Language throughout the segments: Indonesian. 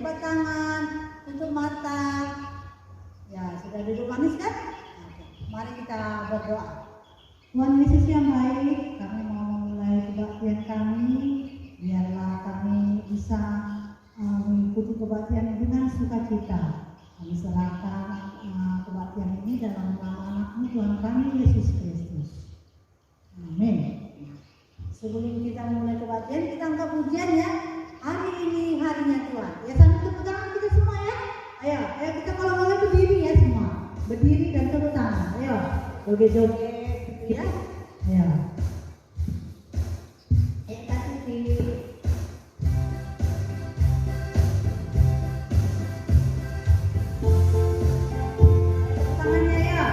lipat tangan, tutup mata. Ya, sudah duduk manis kan? Mari kita berdoa. Tuhan Yesus yang baik, kami mau memulai kebaktian kami. Biarlah kami bisa mengikuti kebaktian dengan sukacita. Kami serahkan kebaktian ini dalam nama anak-Mu Tuhan kami Yesus Kristus. Amin. Sebelum kita mulai kebaktian, kita angkat pujian ya. Hari ini harinya Tuhan. Ya, sambil tepuk tangan kita semua ya. Ayo kita kalau boleh berdiri ya semua. Berdiri dan tepuk tangan. Ayo, joget-joget gitu ya. Ayo. Kasih tangannya ya.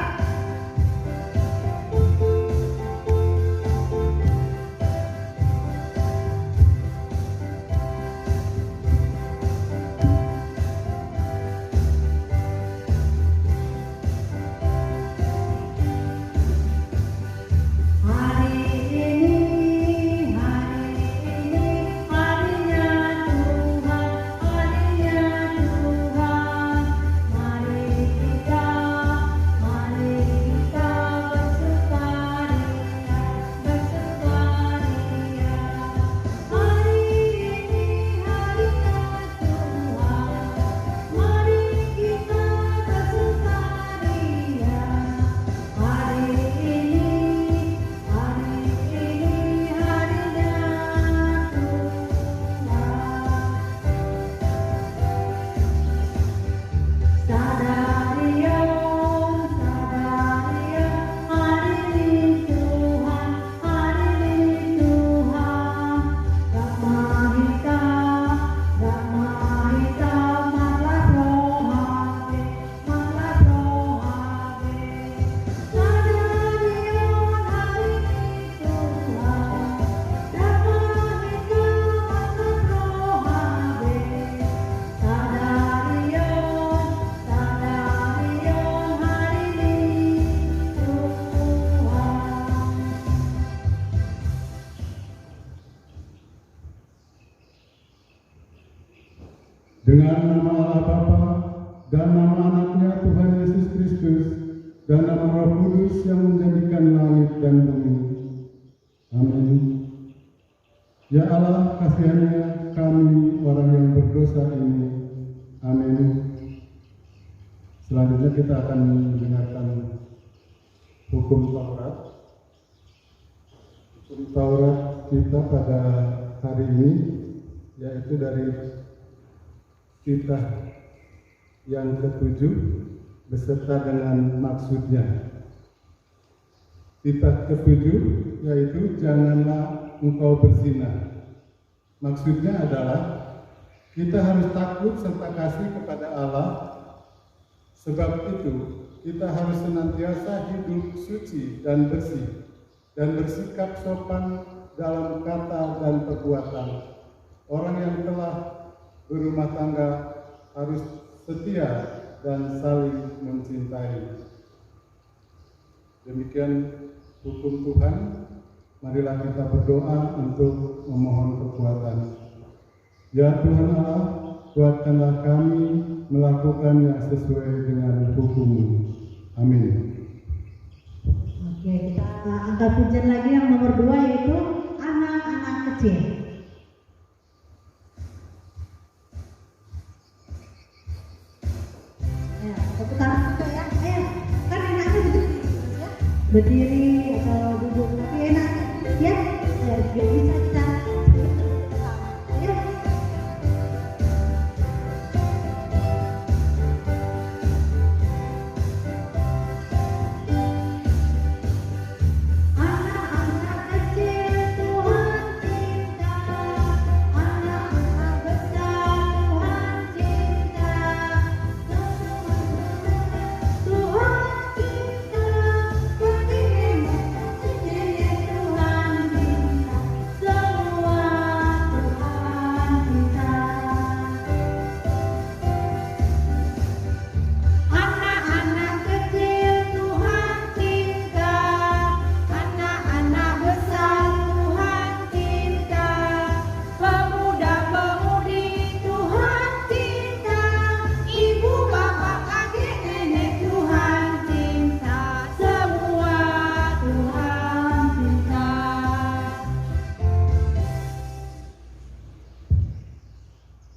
Dengan nama Allah Bapa dan nama anaknya Tuhan Yesus Kristus dan nama Roh Kudus yang menjadikan langit dan bumi. Amin. Ya Allah, kasihanilah kami orang yang berdosa ini. Amin. Selanjutnya kita akan mendengarkan hukum Taurat. Hukum Taurat kita pada hari ini yaitu dari kitab yang ke-7 beserta dengan maksudnya. Kitab ke-7 yaitu janganlah engkau berzina. Maksudnya adalah kita harus takut serta kasih kepada Allah. Sebab itu kita harus senantiasa hidup suci dan bersih dan bersikap sopan dalam kata dan perbuatan. Orang yang telah berumah tangga harus setia dan saling mencintai. Demikian hukum Tuhan. Marilah kita berdoa untuk memohon kekuatan. Ya Tuhan Allah, kuatkanlah kami melakukan yang sesuai dengan hukum-Mu. Amin. Oke, kita angkat pujian lagi yang nomor 2 yaitu anak-anak kecil. Berdiri atau duduk tapi enak ya, biar bisa kita ayo. Anak-anak kecil Tuhan cinta, anak-anak besar Tuhan cinta, Tuhan cinta.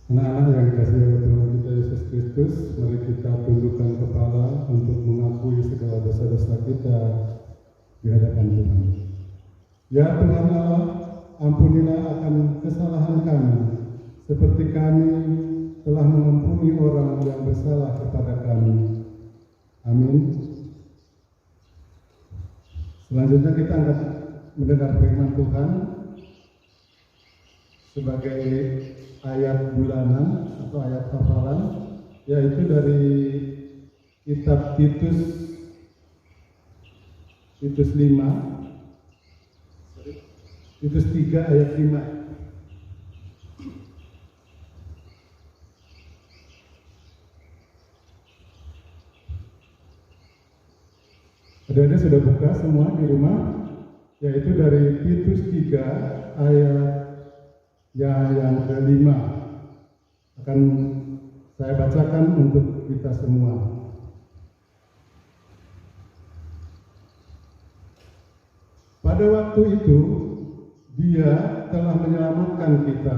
Anak-anak yang dikasihi oleh Tuhan kita Yesus Kristus, mari kita tundukkan kepala untuk mengakui segala dosa-dosa kita di hadapan Tuhan. Ya Tuhan Allah, ampunilah akan kesalahan kami, seperti kami telah mengampuni orang yang bersalah kepada kami. Amin. Selanjutnya kita akan mendengar firman Tuhan sebagai ayat bulanan atau ayat hafalan, yaitu dari kitab Titus 3 ayat 5. Adik-adik sudah buka semua di rumah, yaitu dari Titus 3 ayat yang kelima. Akan saya bacakan untuk kita semua. Pada waktu itu, Dia telah menyelamatkan kita,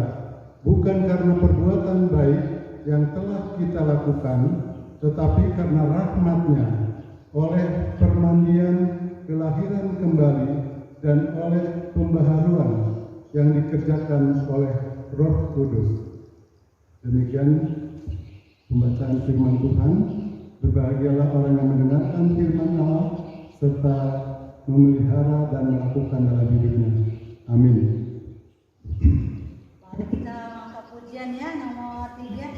bukan karena perbuatan baik yang telah kita lakukan, tetapi karena rahmat-Nya, oleh permandian kelahiran kembali dan oleh pembaharuan yang dikerjakan oleh Roh Kudus. Demikian pembacaan firman Tuhan. Berbahagialah orang yang mendengarkan firman Allah serta memelihara dan melakukan dalam hidupnya. Amin. Mari kita angkat pujian ya, nomor 3.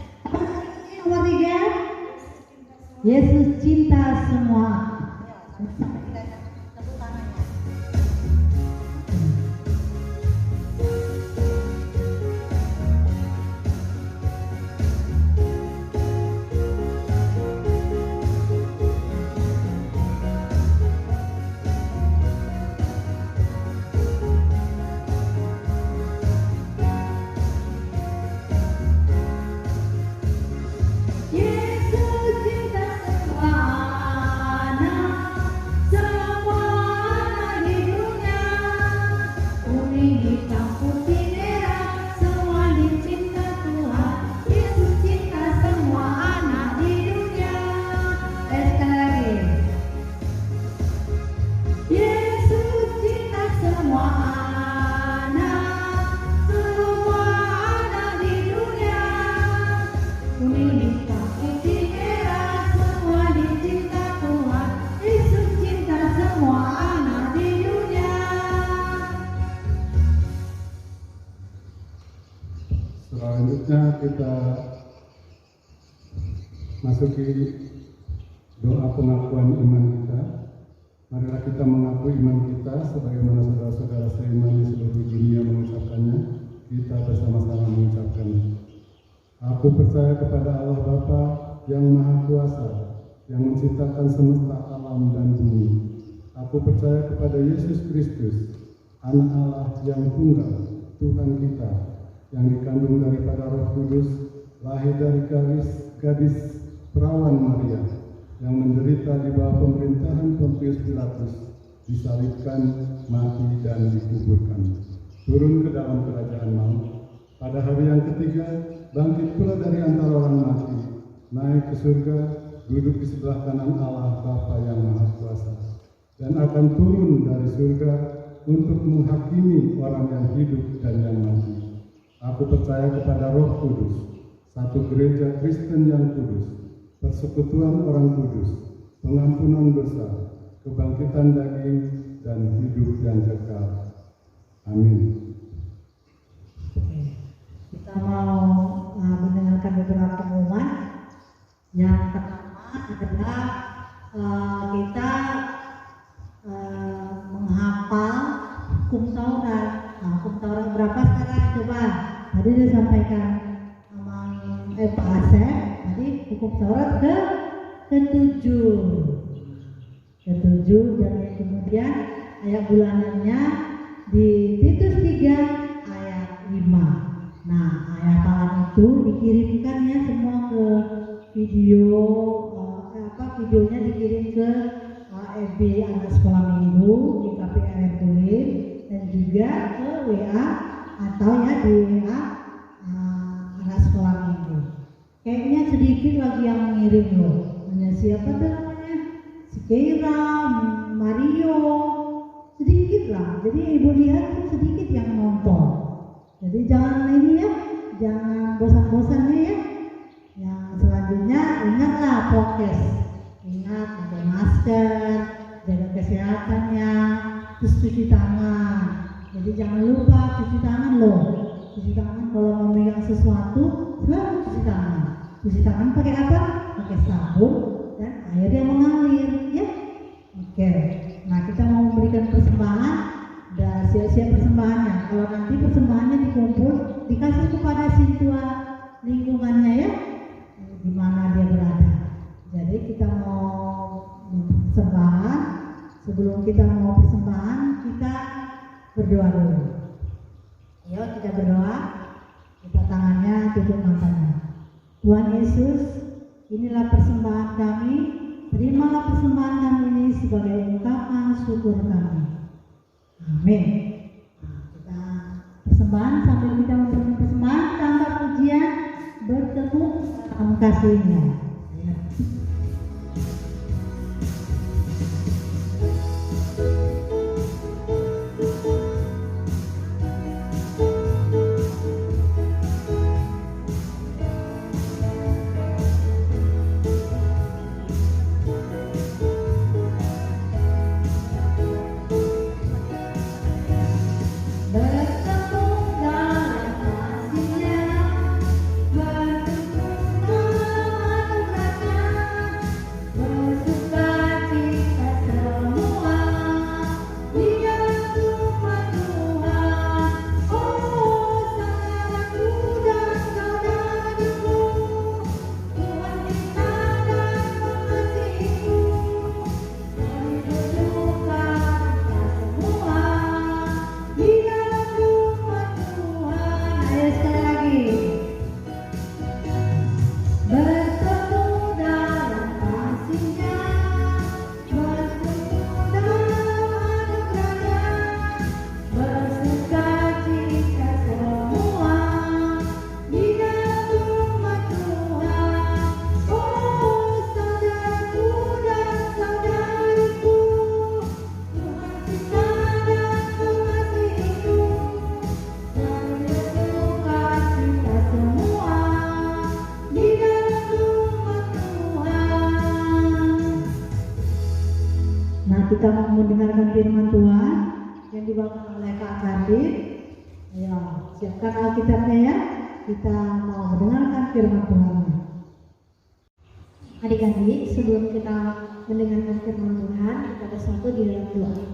Nomor 3. Yesus cinta semua. Ya, sampai kita tepuk tangannya. Selanjutnya kita masuki doa pengakuan iman kita. Marilah kita mengakui iman kita sebagaimana saudara-saudara seiman di seluruh dunia mengucapkannya. Kita bersama-sama mengucapkannya. Aku percaya kepada Allah Bapa yang Maha Kuasa, yang menciptakan semesta alam dan bumi. Aku percaya kepada Yesus Kristus, Anak Allah yang tunggal, Tuhan kita, yang dikandung daripada Roh Kudus, lahir dari gadis perawan Maria, yang menderita di bawah pemerintahan Pontius Pilatus, disalibkan, mati dan dikuburkan, turun ke dalam kerajaan maut. Pada hari yang ketiga, bangkit pula dari antara orang mati, naik ke surga, duduk di sebelah kanan Allah Bapa yang Maha Kuasa, dan akan turun dari surga untuk menghakimi orang yang hidup dan yang mati. Aku percaya kepada Roh Kudus, satu gereja Kristen yang kudus, persekutuan orang kudus, pengampunan dosa, kebangkitan daging, dan hidup yang kekal. Amin. Kita mau mendengarkan beberapa pengumuman. Yang pertama adalah kita menghafal hukum Taurat. Hukum Taurat berapa sekarang? Coba tadi disampaikan sama Pak Asep. Tadi hukum Taurat ke-7 dan kemudian ayat bulanannya di Titus 3 ayat 5. Nah, ayat hafalan itu dikirimkan ya semua ke videonya dikirim ke FB anak sekolah minggu di KPR Tulis dan juga ke WA atau ya di WA anak sekolah minggu. Kayaknya sedikit lagi yang ngirim loh. Hanya siapa tuh namanya? Si Keira, Mario, sedikit lah. Jadi ibu lihat tuh sedikit yang nonton. Jadi jangan ini ya, jangan bosan-bosannya ya. Yang selanjutnya ingatlah prokes, ingat pakai masker, jaga kesehatannya, terus cuci tangan. Jadi jangan lupa cuci tangan loh. Cuci tangan kalau mau memegang sesuatu selalu cuci tangan. Cuci tangan pakai apa? Pakai sabun dan air yang mengalir ya. Oke. Nah kita mau memberikan persembahan. Udah siap-siap persembahannya. Kalau nanti persembahannya dikumpul dikasih kepada siswa lingkungannya ya, di mana dia berada. Jadi kita mau persembahan. Sebelum kita mau persembahan kita berdoa dulu. Ayo kita berdoa. Buka tangannya, tutup matanya. Tuhan Yesus, inilah persembahan kami. Terimalah persembahan kami ini sebagai ungkapan syukur kami. Amin. Nah, kita persembahan sambil kita memberikan persembahan, kita angkat pujian bertemu dalam kasihnya. Ya. Kita mau mendengarkan firman Tuhan yang dibawakan oleh Kak Kardi. Ya, siapkan Alkitabnya ya. Kita mau mendengarkan firman Tuhan. Adik-adik, sebelum kita mendengarkan firman Tuhan, kita bersatu di dalam doa.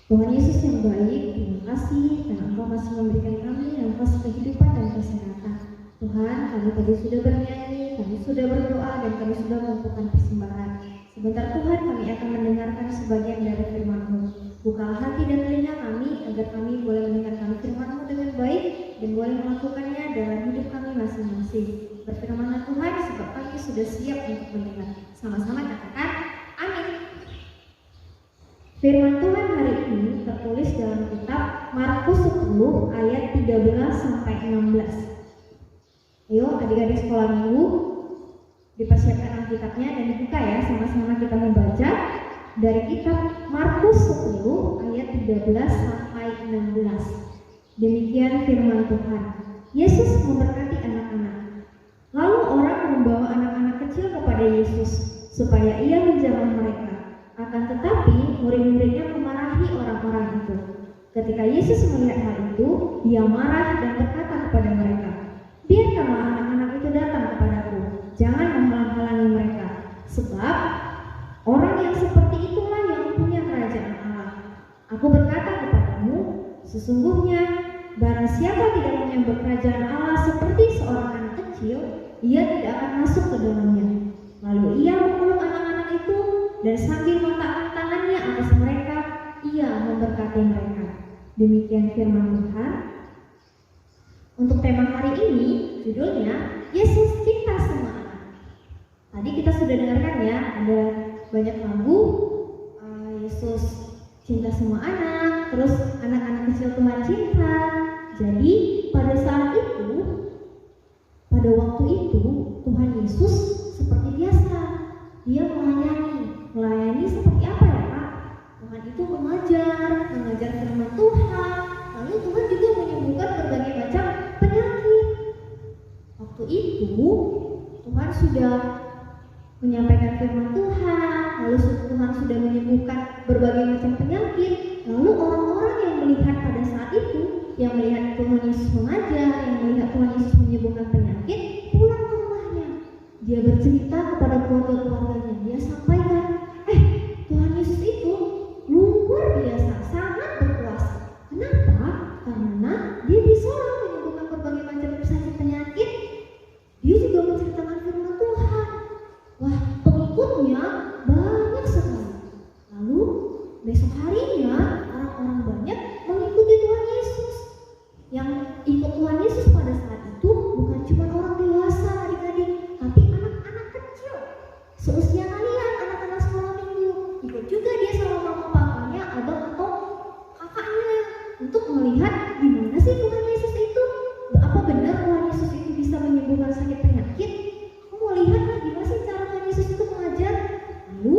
Tuhan Yesus yang baik, terima kasih karena Engkau masih memberikan kami nafas kehidupan dan kesehatan. Tuhan, kami tadi sudah bernyanyi, kami sudah berdoa, dan kami sudah melakukan persembahan. Sebentar Tuhan, kami akan mendengarkan sebagian dari firman-Mu. Bukalah hati dan telinga kami, agar kami boleh mendengarkan firman-Mu dengan baik, dan boleh melakukannya dalam hidup kami masing-masing. Berfirmanlah Tuhan, sebab kami sudah siap untuk mendengar. Sama-sama katakan, amin. Firman Tuhan hari ini tertulis dalam kitab Markus 10 ayat 13-16. Ayo adik-adik sekolah minggu, dipersiapkan Alkitabnya dan dibuka ya, sama-sama kita membaca dari kitab Markus 10 ayat 13-16. Demikian firman Tuhan. Yesus memberkati anak-anak. Lalu orang membawa anak-anak kecil kepada Yesus supaya ia menjamah mereka. Akan tetapi murid-muridnya memarahi orang-orang itu. Ketika Yesus melihat hal itu, dia marah dan berkata kepada mereka, "Biarkanlah anak-anak itu datang kepadaku, jangan menghalang-halangi mereka, sebab orang yang seperti itulah yang punya kerajaan Allah. Aku berkata kepadamu, sesungguhnya barang siapa tidak menyambut kerajaan Allah seperti seorang anak kecil, ia tidak akan masuk ke dalamnya." Lalu ia memeluk anak-anak itu dan sambil meletakkan tangannya atas mereka, ia memberkati mereka. Demikian firman Tuhan. Untuk tema hari ini, judulnya Yesus Cinta Semua Anak. Tadi kita sudah dengarkan ya, ada banyak lagu Yesus Cinta Semua Anak, terus anak-anak kecil Tuhan cinta. Jadi pada saat itu, pada waktu itu sudah menyampaikan firman Tuhan, lalu Tuhan sudah menyembuhkan berbagai macam penyakit, lalu orang-orang yang melihat pada saat itu, yang melihat Tuhan Yesus mengajar, yang melihat Tuhan Yesus menyembuhkan penyakit, pulang ke rumahnya. Dia bercerita kepada keluarga-keluarganya, dia sampaikan, Tuhan Yesus itu luar biasa, sangat berkuasa. Kenapa? Karena dia bisa menyembuhkan berbagai macam sakit penyakit. Dia juga menceritakan firman Tuhan. Wah, pengikutnya banyak sekali. Lalu besok harinya orang-orang banyak mengikuti Tuhan Yesus. Yang ikut Tuhan Yesus pada saat itu bukan cuma orang dewasa adik-adik, tapi anak-anak kecil seusia kalian, anak-anak sekolah minggu. Ikut juga dia sama mama papanya, abang atau kakaknya, untuk melihat gimana sih Tuhan Yesus itu. Apa benar Tuhan Yesus itu bisa menyembuhkan sakit penyakit? Aku mau lihat lah gimana sih cara Tuhan Yesus itu mengajar. Lalu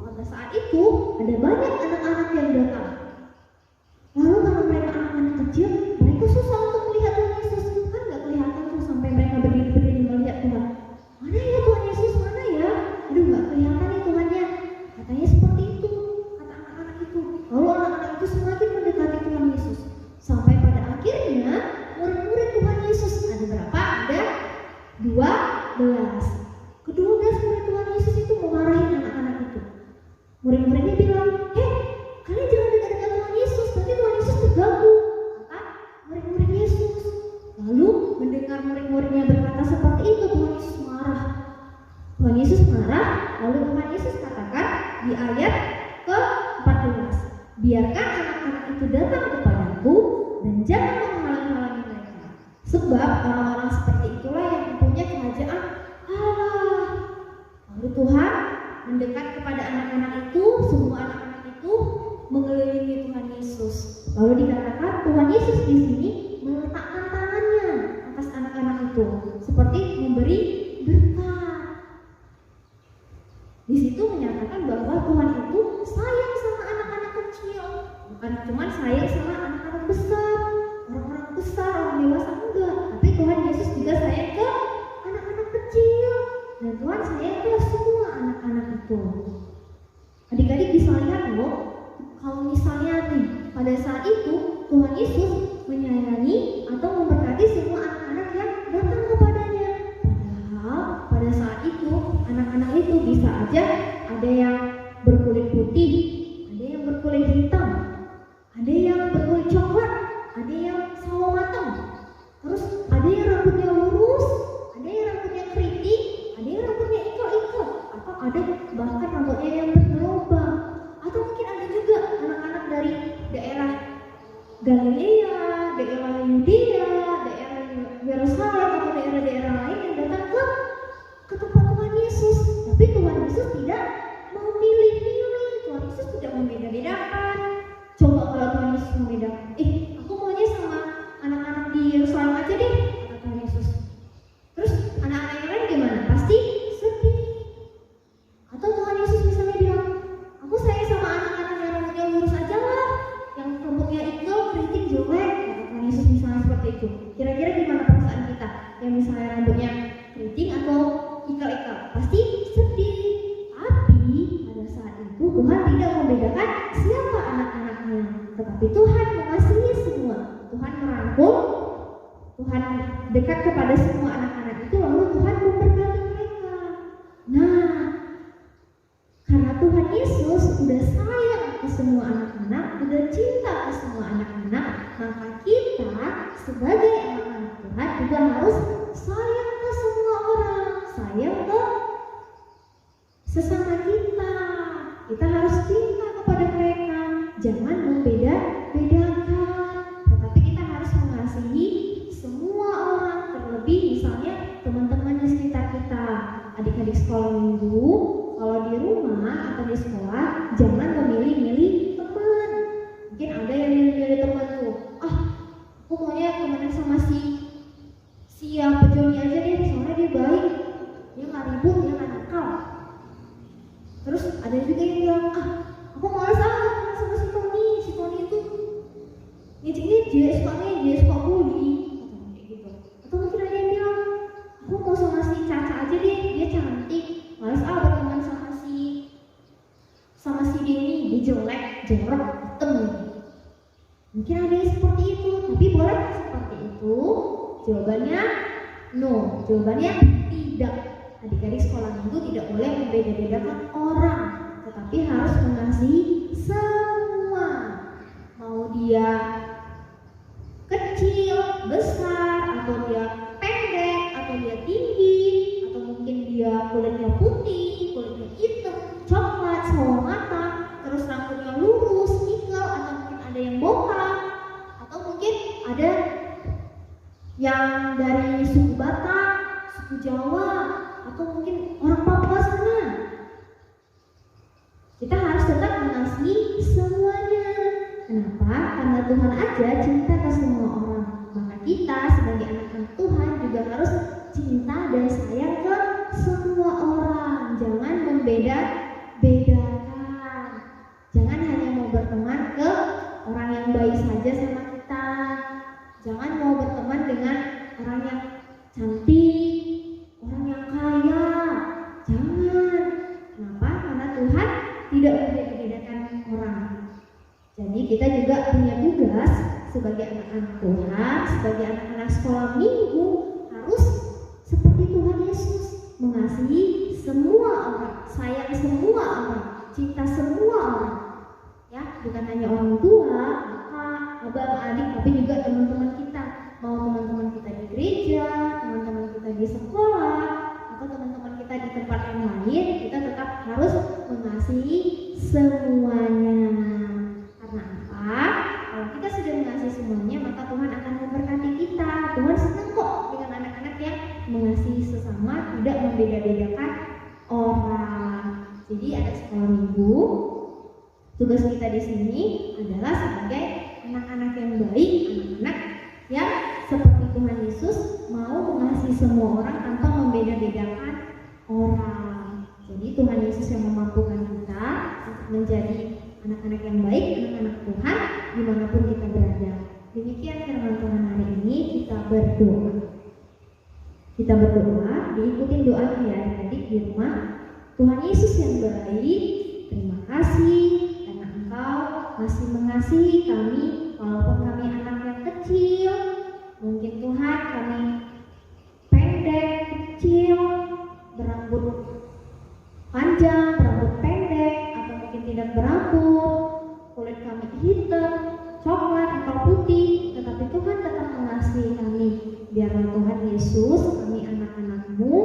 pada saat itu ada banyak anak-anak yang datang. Lalu karena mereka anak-anak kecil, mereka susah untuk melihat Tuhan Yesus. Kan gak kelihatan tuh sampai mereka berdiri-berdiri melihat Tuhan. Mana ya Tuhan Yesus, mana ya? Aduh, gak kelihatan nih Tuhannya. Katanya seperti itu, kata anak-anak itu. Lalu anak-anak itu semakin mendekati Tuhan Yesus. Sampai pada akhirnya murid-murid Tuhan Yesus, ada berapa? Ada 12. Ke-12 murid Tuhan Yesus itu memarahi anak-anak itu. Murid-muridnya bilang, kalian jangan dekat-dekat Tuhan Yesus, nanti Tuhan Yesus terganggu, kata murid-murid Yesus. Lalu mendengar murid-muridnya berkata seperti itu, Tuhan Yesus marah. Tuhan Yesus marah, lalu Tuhan Yesus katakan di ayat ke-14, biarkan anak-anak itu datang kepadaku dan jangan menghalang-halangi mereka, sebab orang-orang seperti itulah yang mempunyai kerajaan Allah. Lalu Tuhan mendekat kepada anak-anak itu, semua anak-anak itu mengelilingi Tuhan Yesus. Lalu dikatakan Tuhan Yesus di sini meletakkan tangannya atas anak-anak itu, seperti memberi berkat. Di situ menyatakan bahwa Tuhan itu sayang sama anak-anak kecil, bukan cuma sayang sama anak-anak besar, orang-orang besar, orang dewasa enggak, tapi Tuhan Yesus juga sayang ke anak-anak kecil, dan Tuhan sayang ke semua anak-anak itu. Adik-adik bisa lihat loh, kalau misalnya nih pada saat itu Tuhan Yesus menyayangi atau memberkati semua anak-anak yang datang kepadanya. Padahal pada saat itu anak-anak itu bisa aja ada yang berkulit putih, ada yang berkulit hitam, ada yang berkulit coklat, ada yang sawo matang, terus ada yang rambutnya lurus, ada yang rambutnya keriting, ada yang rambutnya ikal-ikal, atau ada bahkan rambutnya yang bergelombang. Atau mungkin ada juga anak-anak dari daerah Galilea, daerah Yudea, daerah Yerusalem atau daerah-daerah lain yang datang ke tempat Tuhan Yesus. Tapi Tuhan Yesus tidak memilih-milih, Tuhan Yesus tidak membeda-bedakan. Coba kalau Tuhan Yesus membedakan, aku maunya sama anak-anak di Yerusalem aja deh, kata Tuhan Yesus. Terus anak-anak yang lain gimana? Pasti sedih. Atau Tuhan Yesus misalnya bilang, aku sayang sama anak-anak yang rambutnya lurus aja lah, yang rambutnya ikal, keriting, jelek, kata Tuhan Yesus misalnya seperti itu. Kira-kira gimana perasaan kita yang misalnya rambutnya keriting atau ikal-ikal? Pasti sedih. Tapi pada saat itu Tuhan tidak membedakan siapa anak-anaknya, tetapi Tuhan mengasihi semua. Tuhan merangkul, Tuhan dekat kepada semua anak-anak itu, lalu Tuhan memberkati mereka. Nah, karena Tuhan Yesus sudah sayang ke semua anak-anak, sudah cinta ke semua anak-anak, maka kita sebagai anak-anak Tuhan juga harus sayang ke semua orang, sayang ke sesama kita. Kita harus cinta kepada mereka, jangan membeda-bedakan, tetapi kita harus mengasihi semua orang, terlebih misalnya teman-teman di sekitar kita, adik-adik sekolah minggu. Kalau di rumah atau di sekolah, jangan memilih-milih teman. Mungkin ada yang milih-milih teman tuh, aku maunya temenan sama si yang Joni aja deh, soalnya dia baik, dia nggak ribut, dia nggak nakal. Terus ada juga yang bilang, aku malas temenan sama si Tony itu dia suka bully, kayak gitu. Atau mungkin ada yang bilang, aku mau sama si Caca aja deh, dia itu? Jawabannya no, jawabannya tidak. Adik-adik sekolah minggu tidak boleh membeda-bedakan orang, tetapi harus mengasihi semua. Mau dia kecil, besar, atau dia pendek, atau dia tinggi, atau mungkin dia kulitnya putih, kulitnya hitam, coklat, sawo matang, terus rambutnya lurus, ikal, atau mungkin ada yang botak, atau mungkin ada yang dari suku Batak, suku Jawa, atau mungkin orang Papua sana. Kita harus tetap mengasihi semuanya. Kenapa? Karena Tuhan aja cinta ke semua orang. Maka kita sebagai anak-anak Tuhan juga harus cinta dan sayang ke semua orang. Jangan membeda-bedakan. Jangan hanya mau berteman ke orang yang baik saja sama kita. Jangan mau berteman dengan orang yang cantik, orang yang kaya. Jangan. Kenapa? Karena Tuhan tidak membeda-bedakan orang. Jadi kita juga punya tugas sebagai anak-anak Tuhan, sebagai anak-anak sekolah minggu, harus seperti Tuhan Yesus, mengasihi semua orang, sayang semua orang, cinta semua orang. Ya, bukan hanya orang tua, kakak, abang, adik, tapi juga teman-teman kita. Mau teman-teman kita di gereja, teman-teman kita di sekolah, atau teman-teman kita di tempat yang lain, kita tetap harus mengasihi semuanya. Karena apa? Kalau kita sudah mengasihi semuanya, maka Tuhan akan memberkati kita. Tuhan senang kok dengan anak-anak yang mengasihi sesama, tidak membeda-bedakan orang. Jadi anak sekolah minggu, tugas kita di sini adalah sebagai anak-anak yang baik, anak-anak yang seperti Tuhan Yesus mau mengasihi semua orang tanpa membeda-bedakan orang. Jadi Tuhan Yesus yang memampukan kita untuk menjadi anak-anak yang baik, anak-anak Tuhan dimanapun kita berada. Demikian firman Tuhan hari ini. Kita berdoa. Kita berdoa, diikuti doanya ya adik-adik di rumah. Tuhan Yesus yang baik, terima kasih karena Engkau masih mengasihi kami walaupun kami anak yang kecil. Mungkin Tuhan kami pendek, kecil, berambut panjang, berambut pendek, atau mungkin tidak berambut, kulit kami hitam, coklat, atau putih, tetapi Tuhan tetap mengasihi kami. Biarlah Tuhan Yesus, kami anak-anak-Mu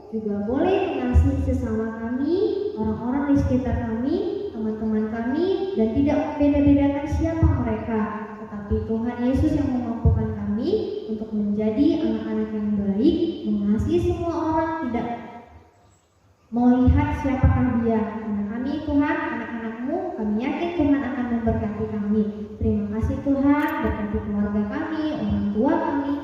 juga boleh mengasihi sesama kami, orang-orang di sekitar kami, teman-teman kami, dan tidak membeda-bedakan siapa mereka. Tetapi Tuhan Yesus yang memampukan kami untuk menjadi anak-anak yang baik, mengasihi semua orang, tidak melihat siapakah dia. Karena kami Tuhan, anak-anak-Mu, kami yakin Tuhan akan memberkati kami. Terima kasih Tuhan, berkati keluarga kami, orang tua kami,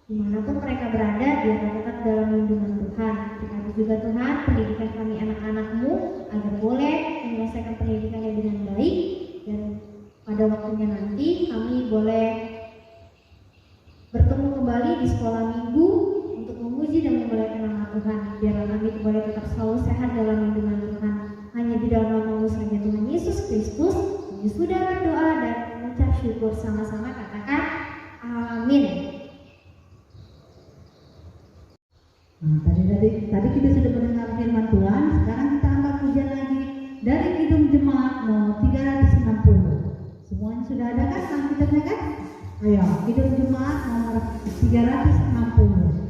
dimanapun mereka berada, biarlah tetap dalam lindungan Tuhan. Berkati juga Tuhan pendidikan kami anak-anak-Mu, agar boleh menyelesaikan pendidikannya dengan baik, dan pada waktunya nanti kami boleh bertemu kembali di sekolah minggu untuk memuji dan memuliakan nama Tuhan. Biarlah kami boleh tetap selalu sehat dalam lindungan Tuhan. Hanya di dalam nama saja Tuhan Yesus Kristus, kami sudah berdoa dan mengucap syukur sama-sama, katakan amin. Nah, tadi kita sudah mendengar firman Tuhan. Sekarang kita angkat pujian lagi dari Kidung Jemaat nomor 360. Semuanya sudah ada kan Alkitabnya kan? Ayo, Kidung Jemaat nomor 360.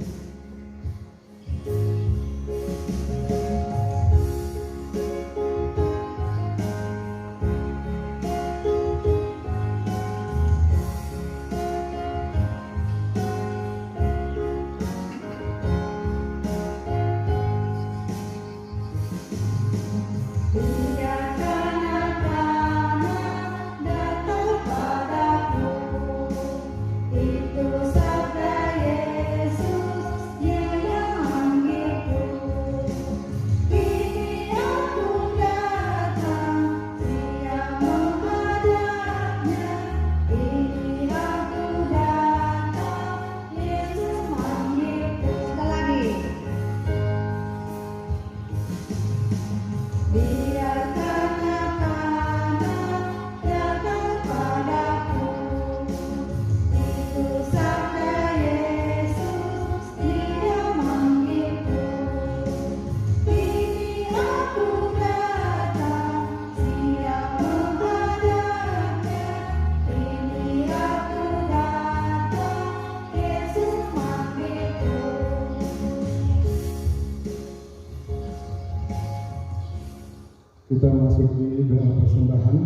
Itu sabda Yesus. Kita masuki doa persembahan.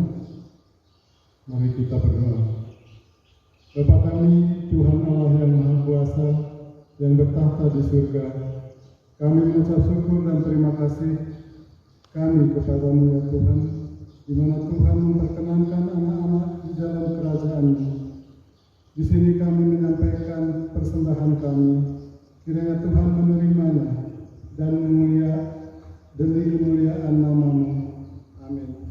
Mari kita berdoa. Bapa kami, Tuhan Allah yang Maha Kuasa, yang bertahta di surga, kami mengucap syukur dan terima kasih kami kepadamu ya Tuhan, di mana Tuhan memperkenankan anak-anak di dalam kerajaan-Mu. Di sini kami menyampaikan persembahan kami, kiranya Tuhan menerimanya dan demi kemuliaan nama-Mu. Amin.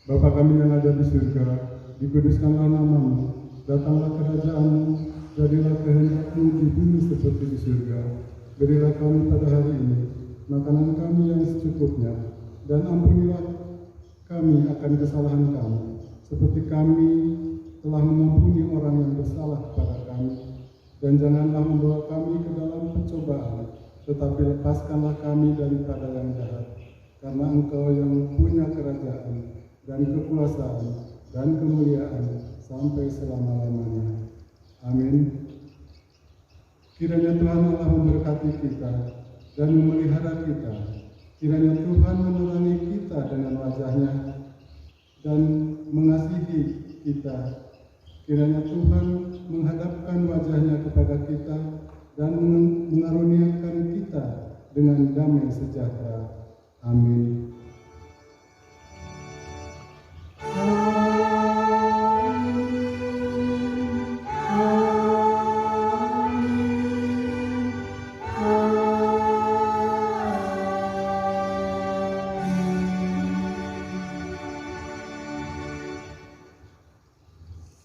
Bapa kami yang ada di surga, dikuduskanlah nama-Mu, datanglah kerajaan-Mu, jadilah kehendak-Mu di bumi seperti di surga. Berilah kami pada hari ini makanan kami yang secukupnya, dan ampunilah kami akan kesalahan kami, seperti kami telah mengampuni orang yang bersalah kepada kami. Dan janganlah membawa kami ke dalam pencobaan, tetapi lepaskanlah kami daripada yang jahat, karena Engkau yang punya kerajaan dan kekuasaan dan kemuliaan sampai selama-lamanya. Amin. Kiranya Tuhan Allah memberkati kita dan memelihara kita. Kiranya Tuhan menerangi kita dengan wajah-Nya dan mengasihi kita. Kiranya Tuhan menghadapkan wajah-Nya kepada kita dan mengaruniakan kita dengan damai sejahtera. Amin.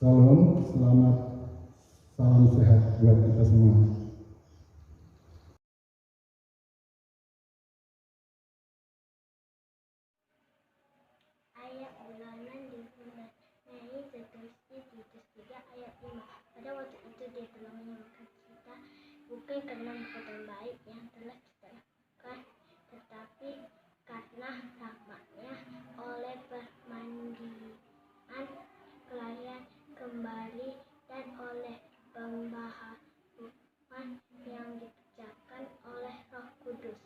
Salam, selamat, salam sehat buat kita semua. Ayat bulanan di bulan Mei tertulis di Titus 3 ayat 5. Pada waktu itu Dia telah menyelamatkan kita, bukan karena perbuatan baik yang telah kita lakukan, tetapi karena rahmat-Nya oleh permandian kelahiran kembali dan oleh pembaharuan yang dikerjakan oleh Roh Kudus.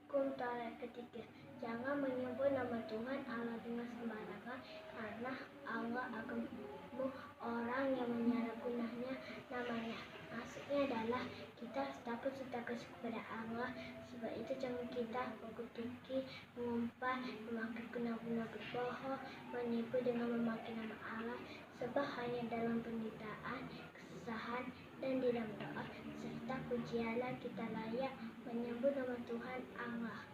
Hukum Taurat ketiga, jangan menyebut nama Tuhan Allah dengan sembarangan, karena Allah akan membunuh orang yang menyalahgunakannya namanya. Maksudnya adalah kita harus takut serta kasih kepada Allah. Sebab itu jangan kita mengutuki, mengumpat, memakai guna-guna berbohong, menipu dengan memakai nama Allah. Sebab hanya dalam penderitaan, kesusahan, dan di dalam doa serta pujianlah kita layak menyebut nama Tuhan Allah.